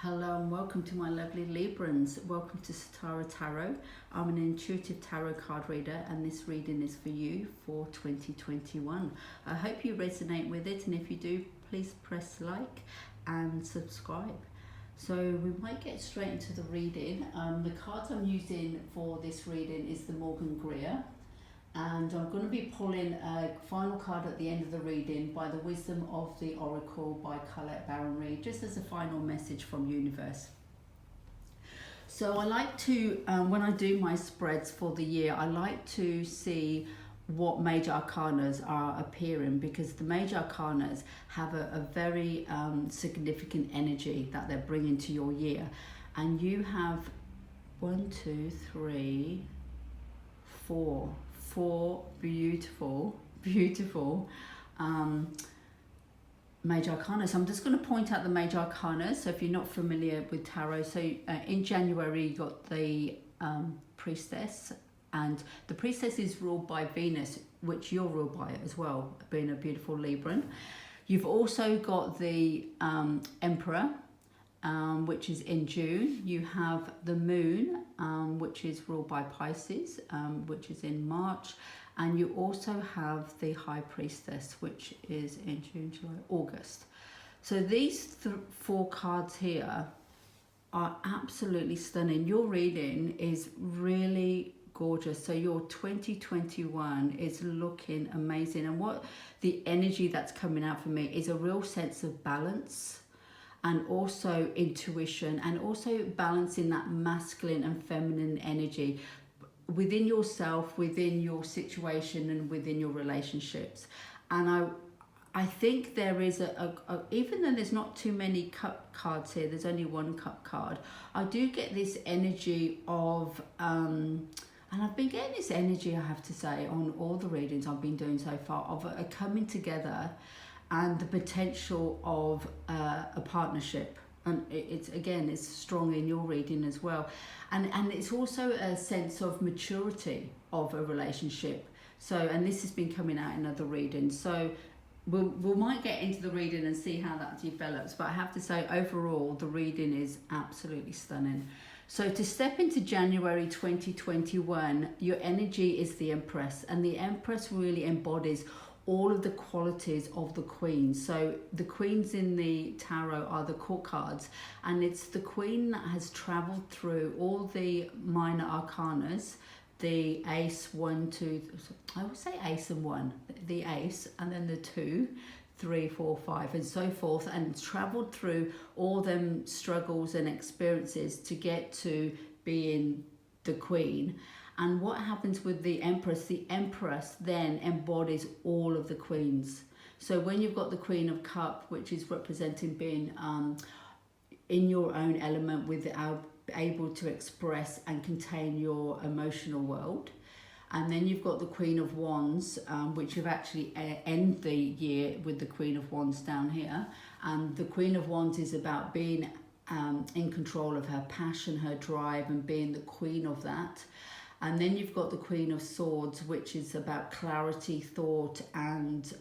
Hello and welcome to my lovely Librans. Welcome to Satara Tarot. I'm an intuitive tarot card reader and this reading is for you for 2021. I hope you resonate with it, and if you do, please press like and subscribe. So we might get straight into the reading. The cards I'm using for this reading is the Morgan Greer. And I'm going to be pulling a final card at the end of the reading by the Wisdom of the Oracle by Colette Baron Reid, just as a final message from Universe. So I like to, when I do my spreads for the year, I like to see what major arcanas are appearing, because the major arcanas have a very significant energy that they're bringing to your year. And you have 1, 2, 3, 4 beautiful major arcana. So I'm just going to point out the major arcana. So if you're not familiar with tarot, so in January you got the priestess, and the priestess is ruled by Venus, which you're ruled by as well, being a beautiful Libran. You've also got the emperor, which is in June. You have the moon, which is ruled by Pisces, which is in March. And you also have the high priestess, which is in June, July, August. So these 4 cards here are absolutely stunning. Your reading is really gorgeous. So your 2021 is looking amazing. And what the energy that's coming out for me is a real sense of balance, and also intuition, and also balancing that masculine and feminine energy within yourself, within your situation, and within your relationships. And I think there is even though there's not too many cup cards here, there's only 1 cup card, I do get this energy of and I've been getting this energy, I have to say, on all the readings I've been doing so far, of a coming together and the potential of a partnership. And it's strong in your reading as well. And it's also a sense of maturity of a relationship. So, and this has been coming out in other readings. So we might get into the reading and see how that develops. But I have to say, overall, the reading is absolutely stunning. So to step into January 2021, your energy is the Empress. And the Empress really embodies all of the qualities of the Queen. So the Queens in the tarot are the court cards, and it's the Queen that has traveled through all the minor arcanas, the ace, 1, 2, I would say ace and 1, the ace, and then the 2, 3, 4, 5, and so forth, and traveled through all them struggles and experiences to get to being the Queen. And what happens with the Empress then embodies all of the queens. So when you've got the Queen of Cups, which is representing being in your own element, without able to express and contain your emotional world. And then you've got the Queen of Wands, which you've actually end the year with the Queen of Wands down here. And the Queen of Wands is about being in control of her passion, her drive, and being the queen of that. And then you've got the Queen of Swords, which is about clarity, thought, and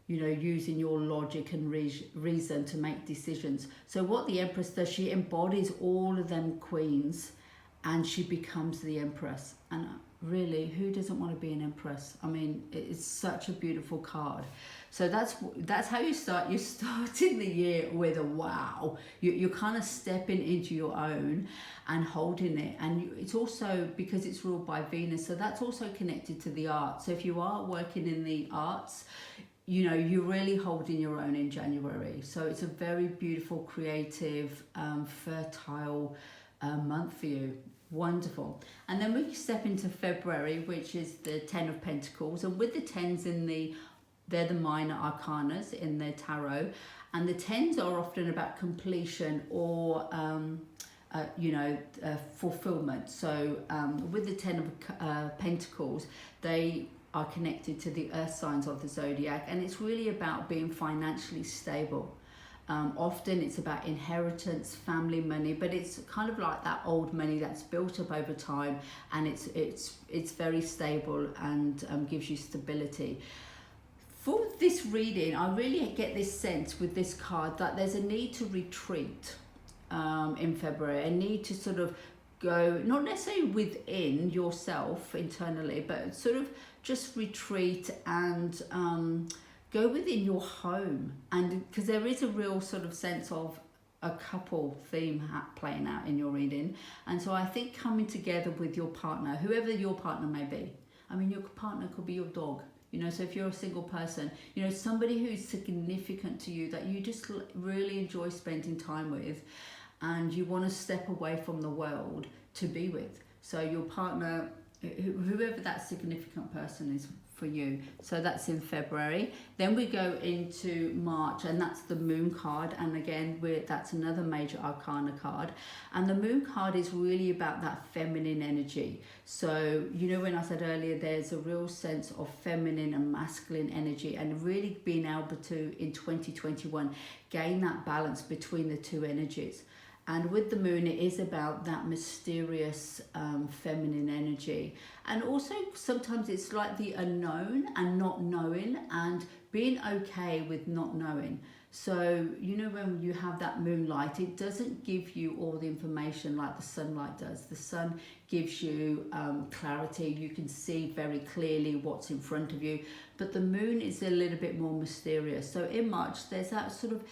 using your logic and reason to make decisions. So what the Empress does, she embodies all of them queens, and she becomes the Empress. And really, who doesn't want to be an Empress? I mean, it's such a beautiful card. So that's how you start. You're starting the year with a wow. You're kind of stepping into your own and holding it. And it's also, because it's ruled by Venus, so that's also connected to the arts. So if you are working in the arts, you're really holding your own in January. So it's a very beautiful, creative, fertile month for you. Wonderful. And then we step into February, which is the 10 of Pentacles. And with the 10s they're the minor arcanas in their tarot. And the 10s are often about completion or, fulfillment. So with the 10 of Pentacles, they are connected to the earth signs of the zodiac. And it's really about being financially stable. Often it's about inheritance, family money, but it's kind of like that old money that's built up over time, and it's very stable and gives you stability. For this reading, I really get this sense with this card that there's a need to retreat. in February, a need to sort of go, not necessarily within yourself internally, but sort of just retreat and go within your home. And because there is a real sort of sense of a couple theme playing out in your reading. And so I think coming together with your partner, whoever your partner may be. I mean, your partner could be your dog. You know, so if you're a single person, you know, somebody who's significant to you that you just really enjoy spending time with, and you want to step away from the world to be with. So your partner, whoever that significant person is for you. So that's in February. Then we go into March, and that's the Moon card. And again, that's another major arcana card. And the Moon card is really about that feminine energy. So, you know, when I said earlier, there's a real sense of feminine and masculine energy, and really being able to, in 2021, gain that balance between the two energies. And with the moon, it is about that mysterious feminine energy. And also sometimes it's like the unknown and not knowing, and being okay with not knowing. So, you know, when you have that moonlight, it doesn't give you all the information like the sunlight does. The sun gives you clarity. You can see very clearly what's in front of you. But the moon is a little bit more mysterious. So in March, there's that sort of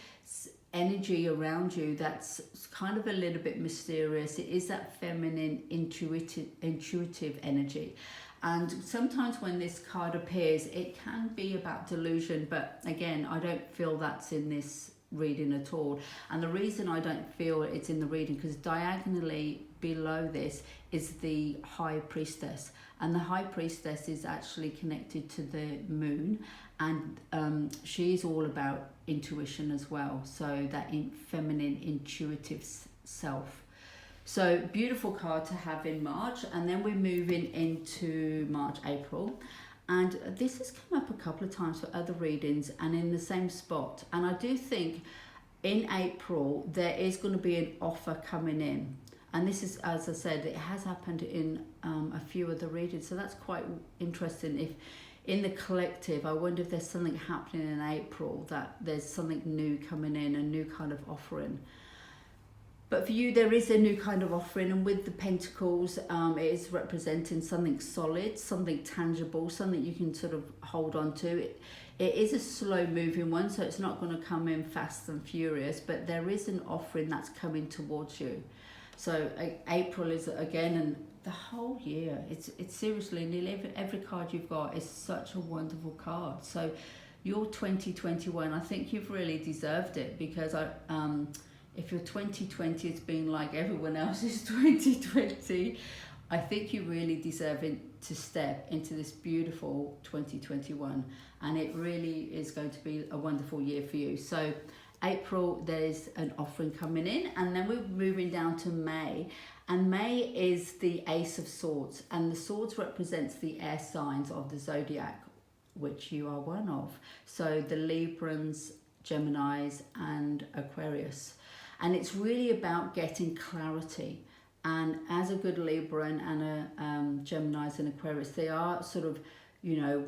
energy around you that's kind of a little bit mysterious. It is that feminine, intuitive energy. And sometimes when this card appears, it can be about delusion, but again, I don't feel that's in this reading at all. And the reason I don't feel it's in the reading, because diagonally below this is the High Priestess, and the High Priestess is actually connected to the moon, and she's all about intuition as well, so that feminine, intuitive self. So beautiful card to have in March. And then we're moving into March, April. And this has come up a couple of times for other readings and in the same spot. And I do think in April, there is going to be an offer coming in. And this is, as I said, it has happened in a few other readings. So that's quite interesting. If in the collective, I wonder if there's something happening in April, that there's something new coming in, a new kind of offering. But for you, there is a new kind of offering, and with the Pentacles, it is representing something solid, something tangible, something you can sort of hold on to. It is a slow-moving one, so it's not going to come in fast and furious, but there is an offering that's coming towards you. So April is, again, and the whole year, it's seriously, nearly every card you've got is such a wonderful card. So your 2021, I think you've really deserved it, because if your 2020 has been like everyone else's 2020, I think you really deserve it to step into this beautiful 2021. And it really is going to be a wonderful year for you. So April, there's an offering coming in. And then we're moving down to May. And May is the Ace of Swords. And the swords represents the air signs of the zodiac, which you are one of. So the Librans, Geminis, and Aquarius. And it's really about getting clarity. And as a good Libran and a Geminis and Aquarius, they are sort of, you know,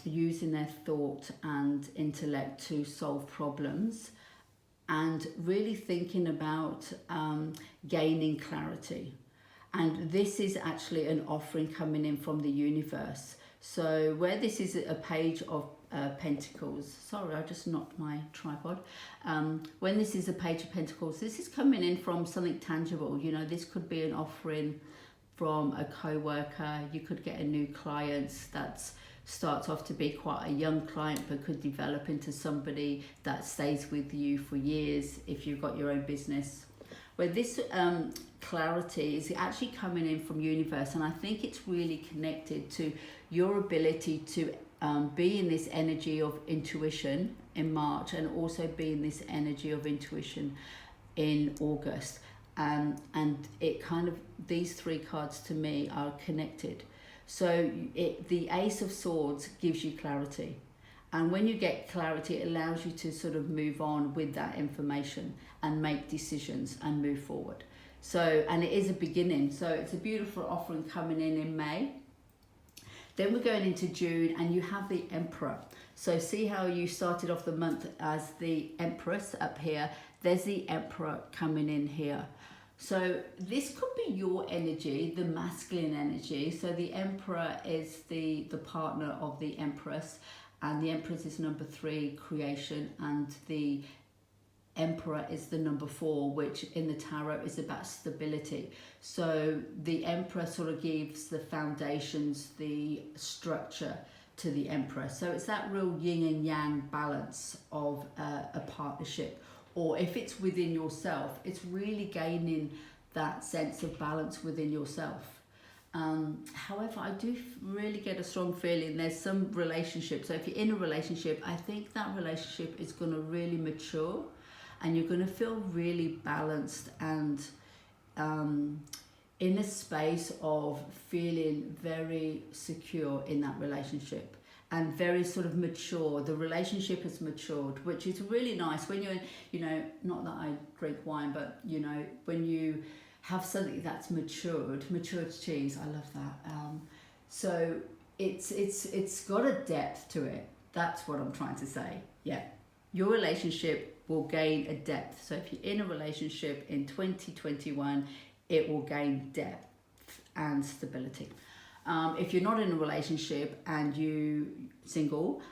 using their thought and intellect to solve problems, and really thinking about gaining clarity. And this is actually an offering coming in from the universe. So where this is a page of Pentacles, sorry, I just knocked my tripod. When this is a page of Pentacles, this is coming in from something tangible. You know, this could be an offering from a co-worker. You could get a new client that starts off to be quite a young client, but could develop into somebody that stays with you for years if you've got your own business. Where this clarity is actually coming in from universe, and I think it's really connected to your ability to be in this energy of intuition in March, and also be in this energy of intuition in August. And it kind of, these three cards to me are connected. So the Ace of Swords gives you clarity. And when you get clarity, it allows you to sort of move on with that information and make decisions and move forward. So, and it is a beginning. So it's a beautiful offering coming in May. Then we're going into June, and you have the Emperor. So see how you started off the month as the Empress up here. there's the Emperor coming in here. So this could be your energy, the masculine energy. So the Emperor is the partner of the Empress, and the Empress is number 3, creation, and the Emperor is the number 4, which in the tarot is about stability. So the Emperor sort of gives the foundations, the structure to the Emperor. So it's that real yin and yang balance of a partnership. Or if it's within yourself, it's really gaining that sense of balance within yourself. However, I do really get a strong feeling there's some relationship. So if you're in a relationship, I think that relationship is going to really mature, and you're going to feel really balanced and in a space of feeling very secure in that relationship and very sort of mature. The relationship has matured, which is really nice when you're, not that I drink wine, but when you have something that's matured cheese, I love that. So it's got a depth to it. That's what I'm trying to say. Yeah, your relationship will gain a depth. So if you're in a relationship in 2021, it will gain depth and stability. If you're not in a relationship and you're single,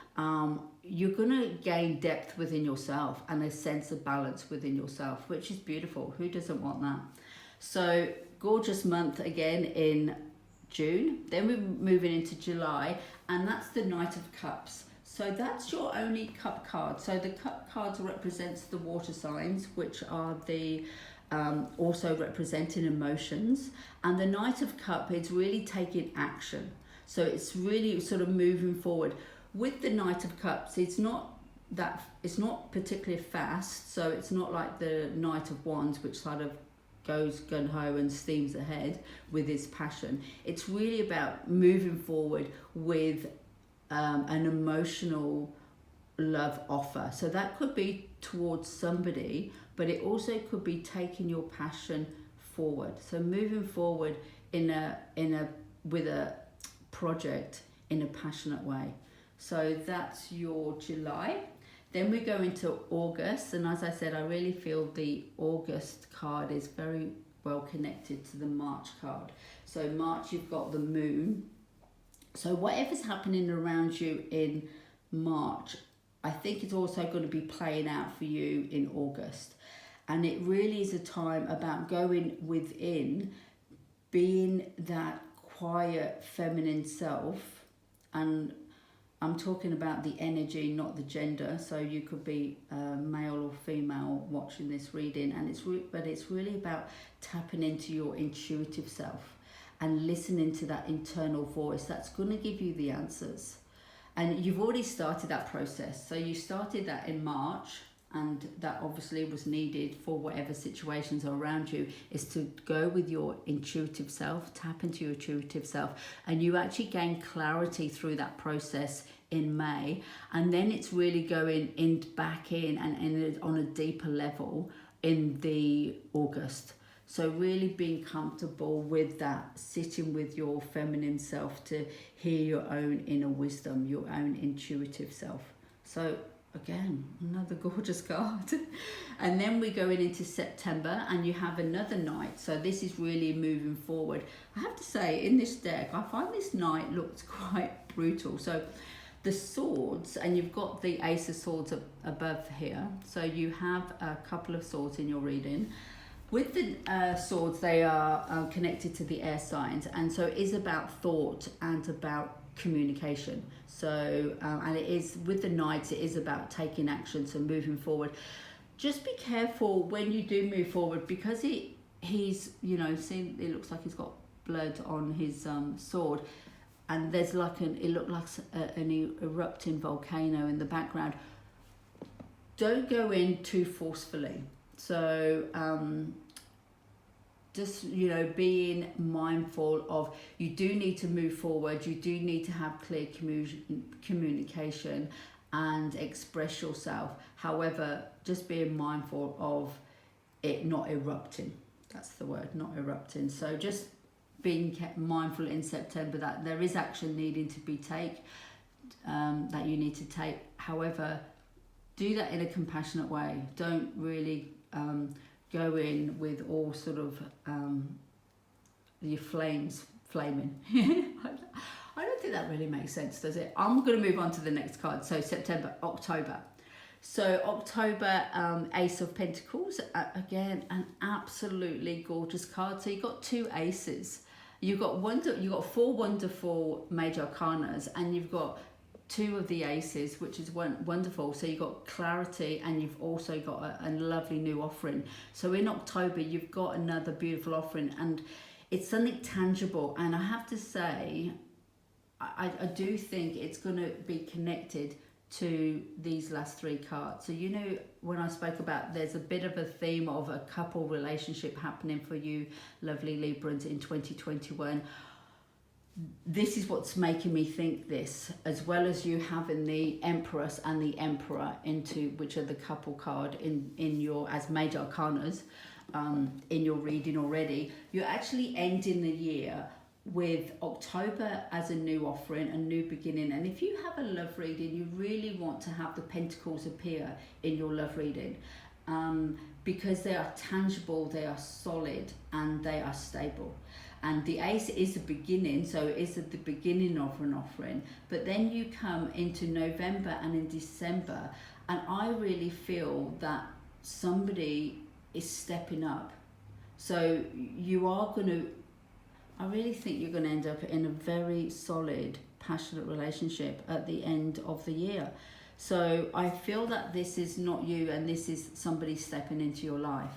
you're going to gain depth within yourself and a sense of balance within yourself, which is beautiful. Who doesn't want that? So gorgeous month again in June. Then we're moving into July, and that's the Knight of Cups. So that's your only cup card. So the cup cards represents the water signs, which are the also representing emotions, and the Knight of Cup is really taking action. So it's really sort of moving forward. With the Knight of Cups, it's not particularly fast. So it's not like the Knight of Wands, which sort of goes gung-ho and steams ahead with his passion. It's really about moving forward with an emotional love offer. So that could be towards somebody, but it also could be taking your passion forward. So moving forward with a project in a passionate way. So that's your July. Then we go into August, and as I said, I really feel the August card is very well connected to the March card. So March, you've got the moon. So whatever's happening around you in March, I think it's also going to be playing out for you in August. And it really is a time about going within, being that quiet feminine self. And I'm talking about the energy, not the gender. So you could be male or female watching this reading, and but it's really about tapping into your intuitive self and listening to that internal voice that's going to give you the answers. And you've already started that process. So you started that in March, and that obviously was needed for whatever situations are around you, is to go with your intuitive self, tap into your intuitive self, and you actually gain clarity through that process in May. And then it's really going back in and on a deeper level in the August. So really being comfortable with that, sitting with your feminine self to hear your own inner wisdom, your own intuitive self. So again, another gorgeous card. And then we're going into September, and you have another Knight. So this is really moving forward. I have to say, in this deck, I find this Knight looks quite brutal. So the swords, and you've got the Ace of Swords above here. So you have a couple of swords in your reading. With the swords, they are connected to the air signs, and so it is about thought and about communication. So and it is with the Knights, it is about taking action, so moving forward. Just be careful when you do move forward, because he's see, it looks like he's got blood on his sword, and there's like it looked like an erupting volcano in the background. Don't go in too forcefully. So just being mindful of, you do need to move forward, you do need to have clear communication and express yourself. However, just being mindful of it not erupting. That's the word, not erupting. So just being mindful in September that there is action needing to be that you need to take. However, do that in a compassionate way. Don't really go in with all sort of your flames flaming. I don't think that really makes sense, does it? I'm going to move on to the next card. So October. So October, Ace of Pentacles, again, an absolutely gorgeous card. So you've got 2 aces. You've got 4 wonderful major arcanas, and you've got 2 of the aces, which is wonderful. So you've got clarity, and you've also got a lovely new offering. So in October, you've got another beautiful offering, and it's something tangible. And I have to say, I do think it's going to be connected to these last 3 cards. So when I spoke about there's a bit of a theme of a couple relationship happening for you lovely Librans in 2021, this is what's making me think this, as well as you having the Empress and the Emperor, into which are the couple card in your as major arcanas in your reading already. You're actually ending the year with October as a new offering, a new beginning. And if you have a love reading, you really want to have the Pentacles appear in your love reading, because they are tangible, they are solid, and they are stable. And the Ace is the beginning, so it is at the beginning of an offering. But then you come into November and in December, and I really feel that somebody is stepping up. So you are going to, I really think you're going to end up in a very solid, passionate relationship at the end of the year. So I feel that this is not you, and this is somebody stepping into your life.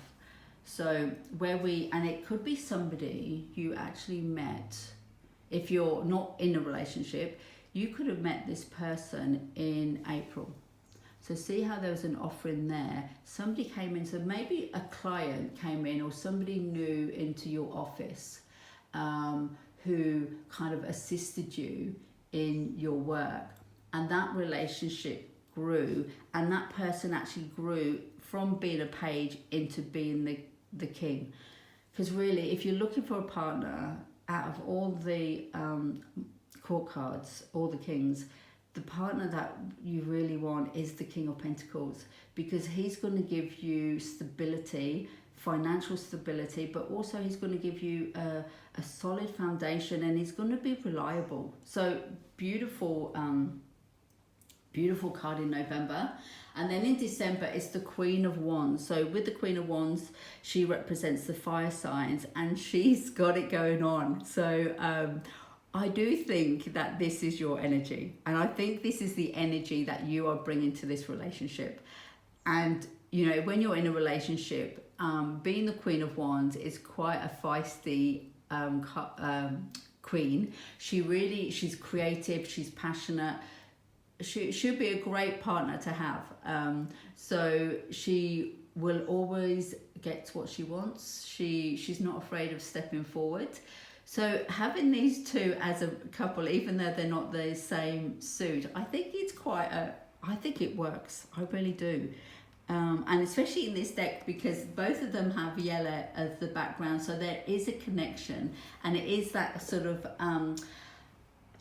So and it could be somebody you actually met. If you're not in a relationship, you could have met this person in April. So see how there was an offering there. Somebody came in, so maybe a client came in, or somebody new into your office, who kind of assisted you in your work, and that relationship grew, and that person actually grew from being a page into being the king. Because really, if you're looking for a partner, out of all the court cards, all the kings, the partner that you really want is the King of Pentacles, because he's going to give you stability, financial stability, but also he's going to give you a solid foundation, and he's going to be reliable. So beautiful card in November. And then in December, it's the Queen of Wands. So with the Queen of Wands, she represents the fire signs, and she's got it going on. So I do think that this is your energy, and I think this is the energy that you are bringing to this relationship. And when you're in a relationship, being the Queen of Wands is quite a feisty queen. She's creative, she's passionate. She'll be a great partner to have. So she will always get what she wants. She's not afraid of stepping forward. So having these 2 as a couple, even though they're not the same suit, I think it's I think it works. I really do. And especially in this deck, because both of them have yellow as the background, so there is a connection, and it is that sort of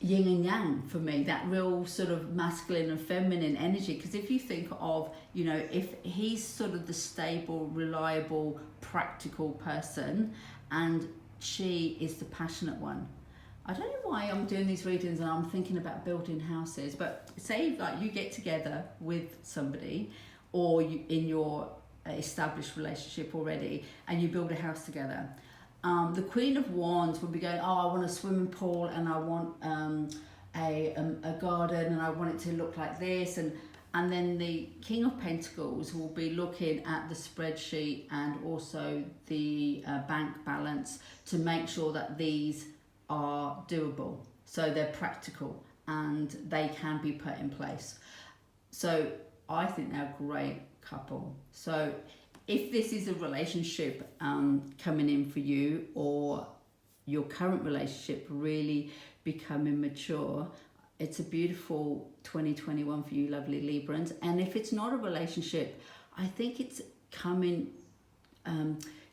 yin and yang for me, that real sort of masculine and feminine energy. Because if you think of, if he's sort of the stable, reliable, practical person, and she is the passionate one. I don't know why I'm doing these readings and I'm thinking about building houses, but say like you get together with somebody, or you in your established relationship already, and you build a house together. The Queen of Wands will be going, I want a swimming pool, and I want a garden, and I want it to look like this, and then the King of Pentacles will be looking at the spreadsheet and also the bank balance to make sure that these are doable, so they're practical and they can be put in place. So I think they're a great couple. So if this is a relationship coming in for you, or your current relationship really becoming mature, it's a beautiful 2021 for you lovely Librans. And if it's not a relationship, I think it's coming,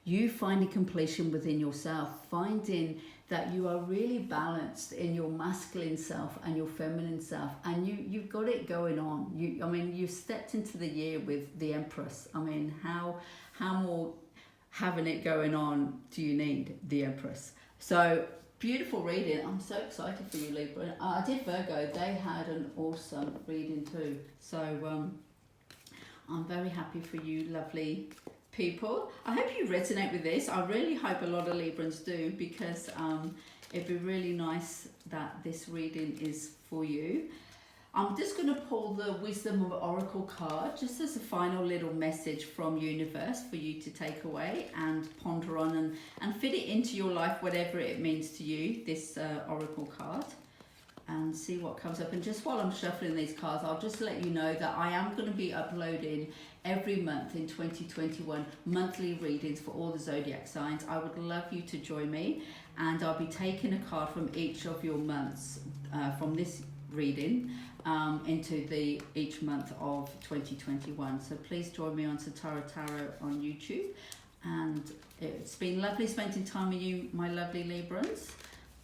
you finding completion within yourself, finding that you are really balanced in your masculine self and your feminine self, and you've got it going on. You've stepped into the year with the Empress. I mean, how how more having it going on do you need? The Empress. So beautiful reading. I'm so excited for you, Libra. I did Virgo. They had an awesome reading too. So I'm very happy for you, lovely people. I hope you resonate with this. I really hope a lot of Librans do, because it'd be really nice that this reading is for you. I'm just going to pull the Wisdom of Oracle card just as a final little message from universe for you to take away and ponder on and fit it into your life, whatever it means to you, this Oracle card, and see what comes up. And just while I'm shuffling these cards, I'll just let you know that I am going to be uploading every month in 2021 monthly readings for all the zodiac signs. I would love you to join me, and I'll be taking a card from each of your months from this reading into each month of 2021. So please join me on Satara Tarot on YouTube, and it's been lovely spending time with you, my lovely Librans.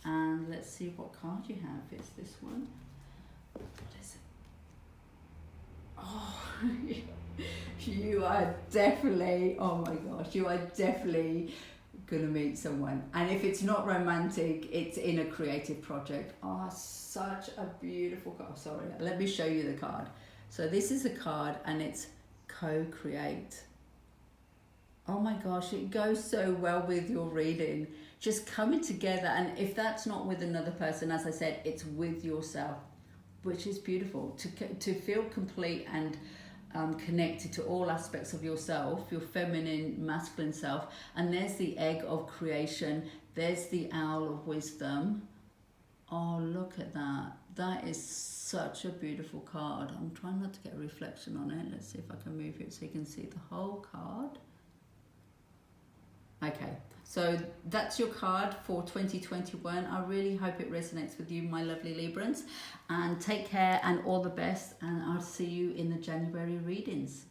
And let's see what card you have. It's this one. What is it? Oh, you are definitely, oh my gosh, you are definitely gonna meet someone. And if it's not romantic, it's in a creative project. Oh, such a beautiful card. Sorry, let me show you the card. So this is a card, and it's co-create. Oh my gosh, it goes so well with your reading. Just coming together, and if that's not with another person, as I said, it's with yourself, which is beautiful. To feel complete and connected to all aspects of yourself, your feminine, masculine self. And there's the egg of creation. There's the owl of wisdom. Oh, look at that. That is such a beautiful card. I'm trying not to get a reflection on it. Let's see if I can move it so you can see the whole card. Okay, so that's your card for 2021. I really hope it resonates with you, my lovely Librans. And take care and all the best. And I'll see you in the January readings.